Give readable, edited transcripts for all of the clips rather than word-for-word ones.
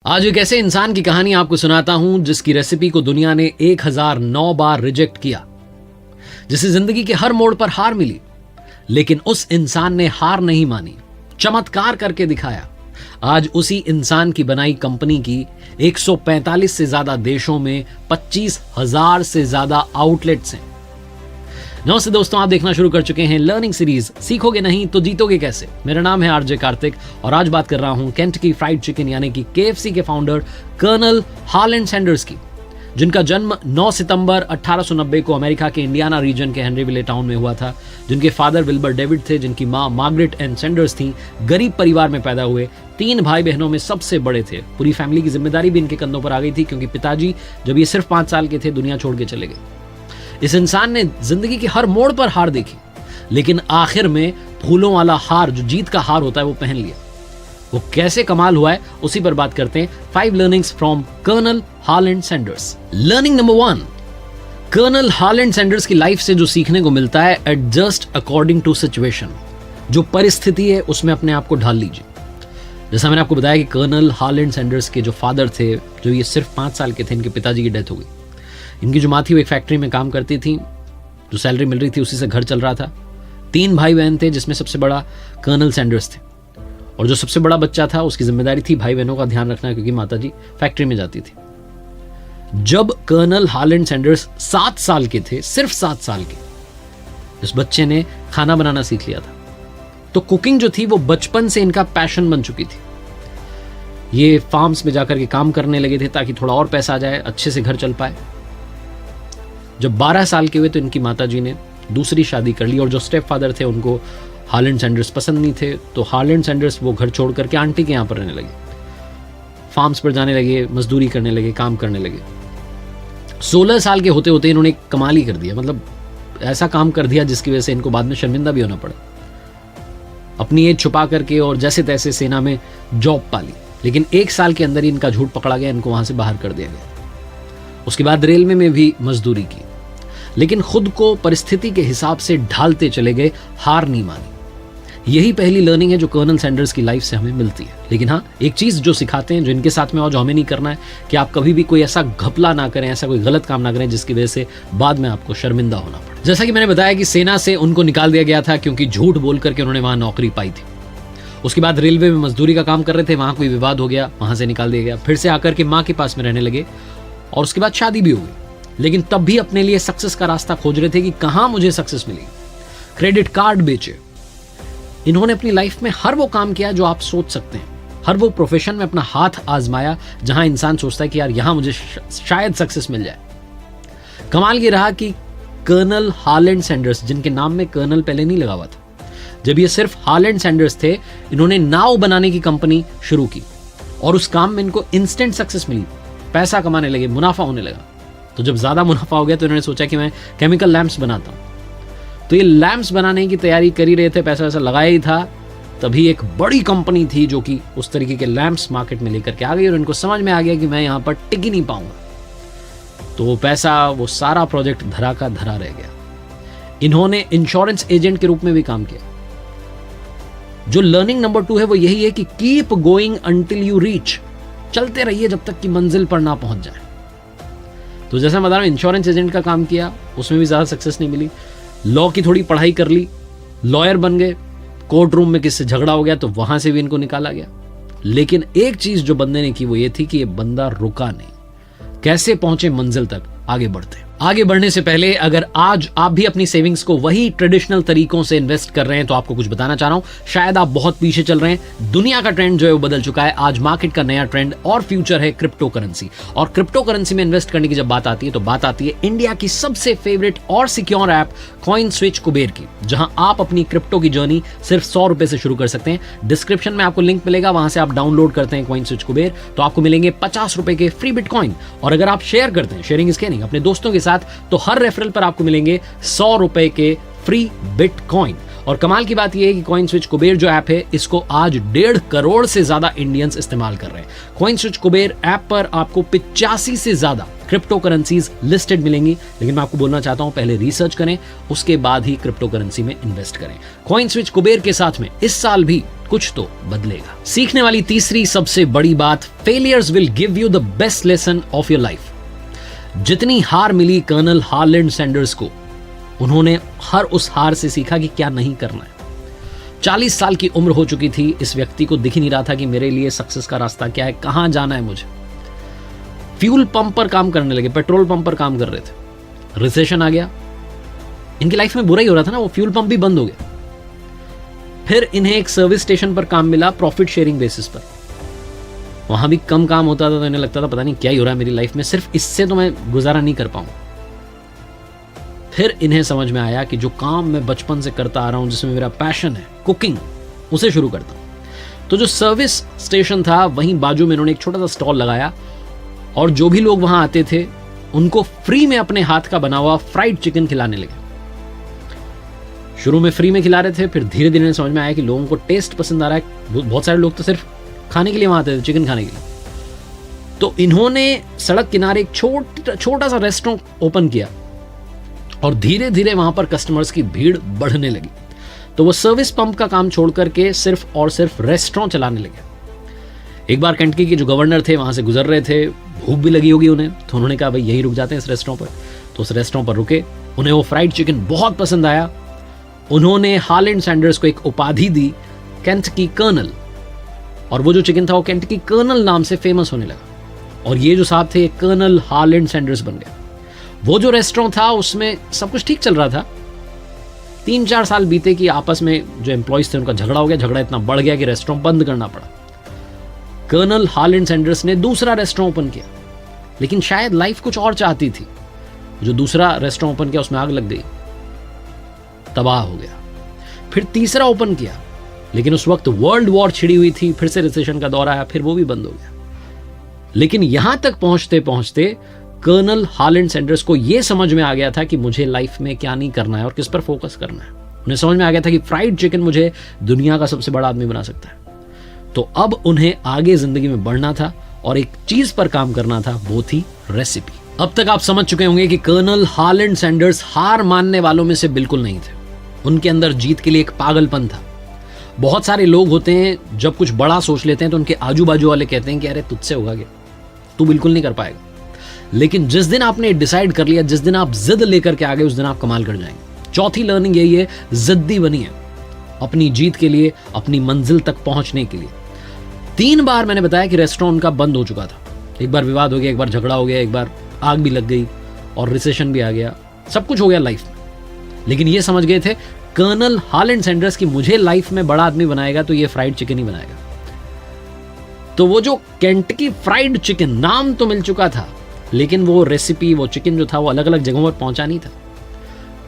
आज एक ऐसे इंसान की कहानी आपको सुनाता हूं जिसकी रेसिपी को दुनिया ने 1009 बार रिजेक्ट किया, जिसे जिंदगी के हर मोड़ पर हार मिली, लेकिन उस इंसान ने हार नहीं मानी, चमत्कार करके दिखाया। आज उसी इंसान की बनाई कंपनी की 145 से ज्यादा देशों में 25,000 से ज्यादा आउटलेट्स हैं। नमस्ते दोस्तों, आप देखना शुरू कर चुके हैं लर्निंग सीरीज सीखोगे नहीं तो जीतोगे कैसे। मेरा नाम है आरजे कार्तिक और आज बात कर रहा हूं केंटकी फ्राइड चिकन यानी कि KFC के फाउंडर कर्नल हार्लैंड सैंडर्स की, जिनका जन्म 9 सितंबर 1890 को अमेरिका के इंडियाना रीजन के हेनरीविले टाउन में हुआ था। जिनके फादर विल्बर डेविड थे, जिनकी मां मार्गरेट एन सैंडर्स थी। गरीब परिवार में पैदा हुए, 3 भाई बहनों में सबसे बड़े थे। पूरी फैमिली की जिम्मेदारी भी इनके कंधों पर आ गई थी, क्योंकि पिताजी जब ये सिर्फ 5 साल के थे दुनिया छोड़ के चले गए। इस इंसान ने जिंदगी की हर मोड़ पर हार देखी, लेकिन आखिर में फूलों वाला हार, जो जीत का हार होता है, वो पहन लिया। वो कैसे कमाल हुआ है, उसी पर बात करते हैं। 5 learnings from Colonel Harland Sanders. Learning number 1, Colonel Harland Sanders की लाइफ से जो सीखने को मिलता है, एडजस्ट अकॉर्डिंग टू सिचुएशन। जो परिस्थिति है उसमें अपने आप को ढाल लीजिए। जैसा मैंने आपको बताया कि कर्नल हार्लैंड सैंडर्स के जो फादर थे, जो ये सिर्फ 5 साल के थे, इनके पिताजी की डेथ हो गई। इनकी जो माँ थी वो एक फैक्ट्री में काम करती थी, जो सैलरी मिल रही थी उसी से घर चल रहा था। 3 भाई बहन थे, जिसमें सबसे बड़ा कर्नल सैंडर्स थे, और जो सबसे बड़ा बच्चा था उसकी जिम्मेदारी थी भाई बहनों का ध्यान रखना, क्योंकि माताजी फैक्ट्री में जाती थी। जब कर्नल हार्लैंड सैंडर्स 7 साल के थे, सिर्फ 7 साल के, इस बच्चे ने खाना बनाना सीख लिया था। तो कुकिंग जो थी वो बचपन से इनका पैशन बन चुकी थी। ये फार्म्स में जाकर के काम करने लगे थे ताकि थोड़ा और पैसा आ जाए, अच्छे से घर चल पाए। जब 12 साल के हुए तो इनकी माताजी ने दूसरी शादी कर ली, और जो स्टेप फादर थे उनको हार्लैंड सैंडर्स पसंद नहीं थे। तो हार्लैंड सैंडर्स वो घर छोड़ करके आंटी के यहाँ पर रहने लगे, फार्म्स पर जाने लगे, मजदूरी करने लगे, काम करने लगे। 16 साल के होते होते इन्होंने कमाल ही कर दिया, मतलब ऐसा काम कर दिया जिसकी वजह से इनको बाद में शर्मिंदा भी होना पड़ा। अपनी एज छुपा करके और जैसे तैसे सेना में जॉब पाली, लेकिन 1 साल के अंदर ही इनका झूठ पकड़ा गया, इनको वहां से बाहर कर दिया गया। उसके बाद रेलवे में भी मजदूरी की, लेकिन खुद को परिस्थिति के हिसाब से ढालते चले गए, हार नहीं मानी। यही पहली लर्निंग है जो कर्नल सैंडर्स की लाइफ से हमें मिलती है। लेकिन हाँ, एक चीज जो सिखाते हैं, जो इनके साथ में और जो हमें नहीं करना है, कि आप कभी भी कोई ऐसा घपला ना करें, ऐसा कोई गलत काम ना करें जिसकी वजह से बाद में आपको शर्मिंदा होना पड़े। जैसा कि मैंने बताया कि सेना से उनको निकाल दिया गया था, क्योंकि झूठ बोल करके उन्होंने वहां नौकरी पाई थी। उसके बाद रेलवे में मजदूरी का काम कर रहे थे, वहां कोई विवाद हो गया, वहां से निकाल दिया गया। फिर से आकर के माँ के पास में रहने लगे, और उसके बाद शादी भी हो गई। लेकिन तब भी अपने लिए सक्सेस का रास्ता खोज रहे थे कि कहां मुझे सक्सेस मिलेगी। क्रेडिट कार्ड बेचे। इन्होंने अपनी लाइफ में हर वो काम किया जो आप सोच सकते हैं, हर वो प्रोफेशन में अपना हाथ आजमाया जहां इंसान सोचता है कि यार यहां मुझे शायद सक्सेस मिल जाए। कमाल ये रहा कि कर्नल हार्लैंड सैंडर्स, जिनके नाम में कर्नल पहले नहीं लगा हुआ था, जब ये सिर्फ हार्लैंड सैंडर्स थे, इन्होंने नाव बनाने की कंपनी शुरू की, और उस काम में इनको इंस्टेंट सक्सेस मिली, पैसा कमाने लगे, मुनाफा होने लगा। तो जब ज्यादा मुनाफा हो गया तो इन्होंने सोचा कि मैं केमिकल लैंप्स बनाता हूं। तो ये लैंप्स बनाने की तैयारी कर ही रहे थे, पैसा वैसा लगाया ही था, तभी एक बड़ी कंपनी थी जो कि उस तरीके के लैंप्स मार्केट में लेकर के आ गई, और इनको समझ में आ गया कि मैं यहां पर टिक ही नहीं पाऊंगा। तो वो पैसा, वो सारा प्रोजेक्ट धरा का धरा रह गया। इन्होंने इंश्योरेंस एजेंट के रूप में भी काम किया। जो लर्निंग नंबर 2 है वो यही है कि keep going until you reach. चलते रहिए जब तक कि मंजिल पर ना पहुंच जाए। तो जैसा मैं बता रहा हूं, इंश्योरेंस एजेंट का काम किया, उसमें भी ज्यादा सक्सेस नहीं मिली। लॉ की थोड़ी पढ़ाई कर ली, लॉयर बन गए, कोर्ट रूम में किससे झगड़ा हो गया तो वहां से भी इनको निकाला गया। लेकिन एक चीज जो बंदे ने की वो ये थी कि ये बंदा रुका नहीं। कैसे पहुंचे मंजिल तक, आगे बढ़ते। आगे बढ़ने से पहले अगर आज आप भी अपनी सेविंग्स को वही ट्रेडिशनल तरीकों से इन्वेस्ट कर रहे हैं तो आपको कुछ बताना चाह रहा हूं। शायद आप बहुत पीछे चल रहे हैं, दुनिया का ट्रेंड जो है वो बदल चुका है। आज मार्केट का नया ट्रेंड और फ्यूचर है क्रिप्टो करेंसी। और क्रिप्टो करेंसी में इन्वेस्ट करने की जब बात आती है तो बात आती है इंडिया की सबसे फेवरेट और सिक्योर ऐप कॉइनस्विच कुबेर की, जहां आप अपनी क्रिप्टो की जर्नी सिर्फ 100 रुपए से शुरू कर सकते हैं। डिस्क्रिप्शन में आपको लिंक मिलेगा, वहां से आप डाउनलोड करते हैं कॉइनस्विच कुबेर तो आपको मिलेंगे 50 रुपए के फ्री बिटकॉइन। और अगर आप शेयर करते हैं, शेयरिंग इज केयरिंग, अपने दोस्तों के साथ, तो हर रेफरल पर आपको मिलेंगे 100 रुपए के फ्री बिटकॉइन। और कमाल की बात यह है कि कॉइनस्विच कुबेर जो ऐप है, इसको आज 1.5 करोड़ से ज्यादा इंडियंस इस्तेमाल कर रहे हैं। कॉइनस्विच कुबेर ऐप पर आपको 85 से ज्यादा क्रिप्टो करेंसीज लिस्टेड मिलेंगी, लेकिन मैं आपको बोलना चाहता हूं पहले रिसर्च करें, उसके बाद ही क्रिप्टो करेंसी में इन्वेस्ट करें। कॉइनस्विच कुबेर के साथ में इस साल भी कुछ तो बदलेगा। सीखने वाली तीसरी सबसे बड़ी बात, failures will give you the best lesson of your life. जितनी हार मिली कर्नल हार्लैंड सैंडर्स को, उन्होंने हर उस हार से सीखा कि क्या नहीं करना है। 40 साल की उम्र हो चुकी थी, इस व्यक्ति को दिख ही नहीं रहा था कि मेरे लिए सक्सेस का रास्ता क्या है, कहां जाना है मुझे। फ्यूल पंप पर काम करने लगे, पेट्रोल पंप पर काम कर रहे थे। रिसेशन आ गया, इनकी लाइफ में बुरा ही हो रहा था ना, वो फ्यूल पंप भी बंद हो गया। फिर इन्हें एक सर्विस स्टेशन पर काम मिला, प्रॉफिट शेयरिंग बेसिस पर। वहां भी कम काम होता था तो इन्हें लगता था पता नहीं क्या ही हो रहा है मेरी लाइफ में, सिर्फ इससे तो मैं गुजारा नहीं कर पाऊंगा। फिर इन्हें समझ में आया कि जो काम मैं बचपन से करता आ रहा हूं, जिसमें मेरा पैशन है, कुकिंग, उसे शुरू करता हूं। तो जो सर्विस स्टेशन था वहीं बाजू में इन्होंने एक छोटा सा स्टॉल लगाया और जो भी लोग वहां आते थे उनको फ्री में अपने हाथ का बना हुआ फ्राइड चिकन खिलाने लगे। शुरू में फ्री में खिला रहे थे, फिर धीरे धीरे समझ में आया कि लोगों को टेस्ट पसंद आ रहा है। बहुत सारे लोग तो सिर्फ खाने के लिए वहां आते थे, चिकन खाने के लिए। तो इन्होंने सड़क किनारे एक छोटा सा रेस्टोरेंट ओपन किया और धीरे धीरे वहां पर कस्टमर्स की भीड़ बढ़ने लगी। तो वो सर्विस पंप का काम छोड़ करके सिर्फ और सिर्फ रेस्टोरेंट चलाने लगे। एक बार केंटकी के जो गवर्नर थे वहां से गुजर रहे थे, भूख भी लगी होगी उन्हें, तो उन्होंने कहा भाई यहीं रुक जाते हैं इस रेस्टोरेंट पर। तो उस रेस्टोरेंट पर रुके, उन्हें वो फ्राइड चिकन बहुत पसंद आया। उन्होंने हार्लैंड सैंडर्स को एक उपाधि दी, केंटकी कर्नल, और वो जो चिकन था वो केंटकी कर्नल नाम से फेमस होने लगा। और ये जो साहब थे कर्नल हार्लैंड सैंडर्स बन गए। वो जो रेस्टोरेंट था उसमें सब कुछ ठीक चल रहा था। 3-4 साल बीते कि आपस में जो एम्प्लॉइज थे उनका झगड़ा हो गया। झगड़ा इतना बढ़ गया कि रेस्टोरेंट बंद करना पड़ा। कर्नल हार्लैंड सैंडर्स ने दूसरा रेस्टोरेंट ओपन किया, लेकिन शायद लाइफ कुछ और चाहती थी। जो दूसरा रेस्टोरेंट ओपन किया उसमें आग लग गई, तबाह हो गया। फिर तीसरा ओपन किया, लेकिन उस वक्त वर्ल्ड वॉर छिड़ी हुई थी, फिर से रिसेशन का दौर आया, फिर वो भी बंद हो गया। लेकिन यहां तक पहुंचते पहुंचते कर्नल हार्लैंड सैंडर्स को यह समझ में आ गया था कि मुझे लाइफ में क्या नहीं करना है और किस पर फोकस करना है। उन्हें समझ में आ गया था कि फ्राइड चिकन मुझे दुनिया का सबसे बड़ा आदमी बना सकता है। तो अब उन्हें आगे जिंदगी में बढ़ना था और एक चीज पर काम करना था, वो थी रेसिपी। अब तक आप समझ चुके होंगे कि कर्नल हार्लैंड सैंडर्स हार मानने वालों में से बिल्कुल नहीं थे। उनके अंदर जीत के लिए एक पागलपन था। बहुत सारे लोग होते हैं जब कुछ बड़ा सोच लेते हैं तो उनके आजू बाजू वाले कहते हैं कि अरे तुझसे होगा क्या, तू बिल्कुल नहीं कर पाएगा। लेकिन जिस दिन आपने डिसाइड कर लिया, जिस दिन आप जिद लेकर के आ गए, उस दिन आप कमाल कर जाएंगे। चौथी लर्निंग यही है, जिद्दी बनिए अपनी जीत के लिए, अपनी मंजिल तक पहुंचने के लिए। 3 बार मैंने बताया कि रेस्टोरेंट उनका बंद हो चुका था। एक बार विवाद हो गया, एक बार झगड़ा हो गया, एक बार आग भी लग गई और रिसेशन भी आ गया, सब कुछ हो गया लाइफ में। लेकिन ये समझ गए थे कर्नल हार्लैंड सैंडर्स की मुझे लाइफ में बड़ा आदमी बनाएगा तो ये फ्राइड चिकन ही बनाएगा। तो वो जो केंटकी फ्राइड चिकन नाम तो मिल चुका था, लेकिन वो रेसिपी, वो चिकन जो था वो अलग अलग जगहों पर पहुंचा नहीं था।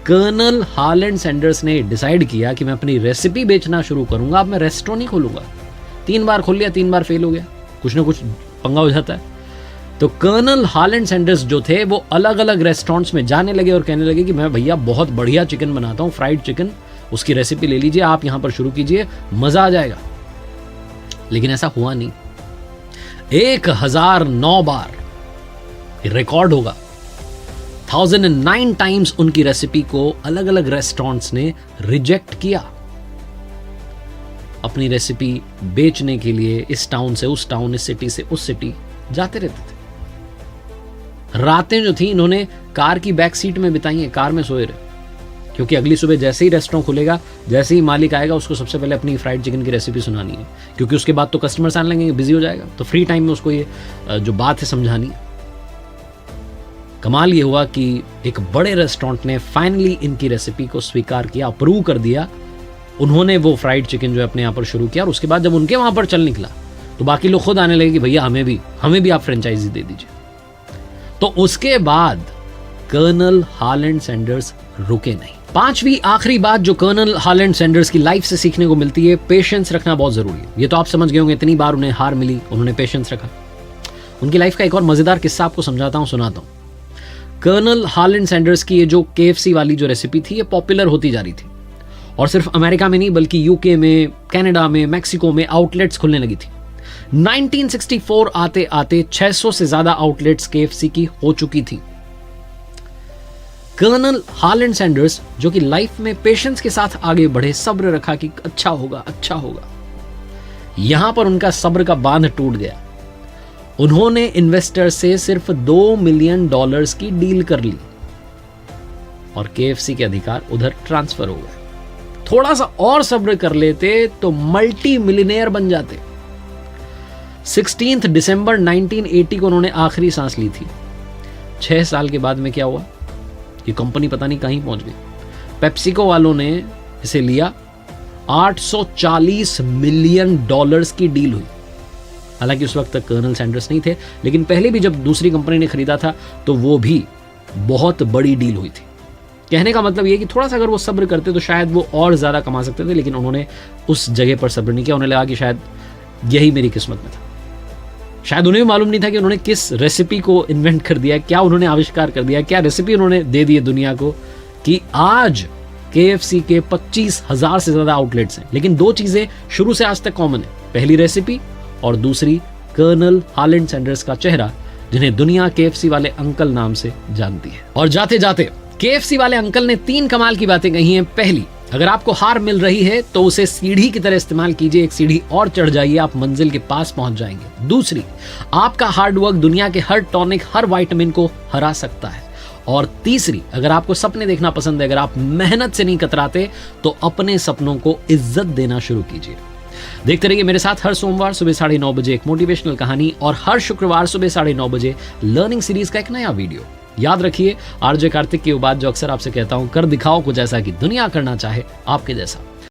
कर्नल हार्लैंड सैंडर्स ने डिसाइड किया कि मैं अपनी रेसिपी बेचना शुरू करूंगा, अब मैं रेस्टोरेंट नहीं खोलूंगा। 3 बार खोल लिया, 3 बार फेल हो गया, कुछ ना कुछ पंगा हो जाता है। तो कर्नल हार्लैंड सैंडर्स जो थे वो अलग अलग रेस्टोरेंट्स में जाने लगे और कहने लगे कि मैं भैया बहुत बढ़िया चिकन बनाता हूँ, फ्राइड चिकन, उसकी रेसिपी ले लीजिए, आप यहां पर शुरू कीजिए, मजा आ जाएगा। लेकिन ऐसा हुआ नहीं। 1009 बार रिकॉर्ड होगा, 1009 टाइम्स उनकी रेसिपी को अलग अलग रेस्टोरेंट्स ने रिजेक्ट किया। अपनी रेसिपी बेचने के लिए इस टाउन से उस टाउन, इस सिटी से उस सिटी जाते रहते थे। रातें जो थी इन्होंने कार की बैक सीट में बिताई है, कार में सोए रहे, क्योंकि अगली सुबह जैसे ही रेस्टोरेंट खुलेगा, जैसे ही मालिक आएगा, उसको सबसे पहले अपनी फ्राइड चिकन की रेसिपी सुनानी है, क्योंकि उसके बाद तो कस्टमर्स आने लगेंगे, बिजी हो जाएगा। तो फ्री टाइम में उसको ये जो बात है समझानी है। कमाल ये हुआ कि एक बड़े रेस्टोरेंट ने फाइनली इनकी रेसिपी को स्वीकार किया, अप्रूव कर दिया। उन्होंने वो फ्राइड चिकन जो है अपने यहाँ पर शुरू किया और उसके बाद जब उनके वहां पर चल निकला तो बाकी लोग खुद आने लगे कि भैया हमें भी आप फ्रेंचाइजी दे दीजिए। तो उसके बाद कर्नल हार्लैंड सैंडर्स रुके नहीं। 5वीं आखिरी बात जो कर्नल हार्लैंड सैंडर्स की लाइफ से सीखने को मिलती है, पेशेंस रखना बहुत जरूरी है। ये तो आप समझ गए होंगे, इतनी बार उन्हें हार मिली, उन्होंने पेशेंस रखा। उनकी लाइफ का एक और मजेदार किस्सा आपको समझाता हूं, सुनाता हूं। कर्नल हार्लैंड सैंडर्स की ये जो KFC वाली जो रेसिपी थी, ये पॉपुलर होती जा रही थी और सिर्फ अमेरिका में नहीं बल्कि यूके में, कनाडा में, मैक्सिको में आउटलेट्स खुलने लगी थी। 1964 आते आते 600 से ज्यादा आउटलेट्स KFC की हो चुकी थी। कर्नल हार्लैंड सैंडर्स जो कि लाइफ में पेशेंस के साथ आगे बढ़े, सब्र रखा कि अच्छा होगा, यहां पर उनका सब्र का बांध टूट गया। उन्होंने इन्वेस्टर से सिर्फ $2 मिलियन की डील कर ली और KFC के अधिकार उधर ट्रांसफर हो गए। थोड़ा सा और सब्र कर लेते तो मल्टी मिलियनेयर बन जाते। 16 दिसंबर 1980 को उन्होंने आखिरी सांस ली थी। 6 साल के बाद में क्या हुआ, ये कंपनी पता नहीं कहीं पहुंच गई। पेप्सिको वालों ने इसे लिया, $840 मिलियन की डील हुई। हालांकि उस वक्त तक कर्नल सैंडर्स नहीं थे, लेकिन पहले भी जब दूसरी कंपनी ने खरीदा था तो वो भी बहुत बड़ी डील हुई थी। कहने का मतलब ये कि थोड़ा सा अगर वो सब्र करते तो शायद वो और ज़्यादा कमा सकते थे, लेकिन उन्होंने उस जगह पर सब्र नहीं किया। उन्हें लगा कि शायद यही मेरी किस्मत में था। शायद उन्हें भी मालूम नहीं था कि उन्होंने किस रेसिपी को इन्वेंट कर दिया, क्या उन्होंने आविष्कार कर दिया, क्या रेसिपी उन्होंने दे दी है दुनिया को कि आज KFC के 25,000 से ज़्यादा आउटलेट्स हैं। लेकिन 2 चीज़ें शुरू से आज तक कॉमन है, पहली रेसिपी और दूसरी कर्नल हार्लैंड सैंडर्स का चेहरा, जिन्हें दुनिया KFC वाले अंकल नाम से जानती है। और जाते जाते KFC वाले अंकल ने 3 कमाल की बातें कही हैं। पहली, अगर आपको हार मिल रही है तो उसे सीढ़ी की तरह इस्तेमाल कीजिए, एक सीढ़ी और चढ़ जाइए, आप मंजिल के पास पहुंच जाएंगे। दूसरी, आपका हार्डवर्क दुनिया के हर टॉनिक, हर विटामिन को हरा सकता है। और तीसरी, अगर आपको सपने देखना पसंद है, अगर आप मेहनत से नहीं कतराते, तो अपने सपनों को इज्जत देना शुरू कीजिए। देखते रहिए मेरे साथ हर सोमवार सुबह 9:30 बजे एक मोटिवेशनल कहानी और हर शुक्रवार सुबह 9:30 बजे लर्निंग सीरीज का एक नया वीडियो। याद रखिए, RJ कार्तिक की वो बात जो अक्सर आपसे कहता हूं, कर दिखाओ कुछ ऐसा कि दुनिया करना चाहे आपके जैसा।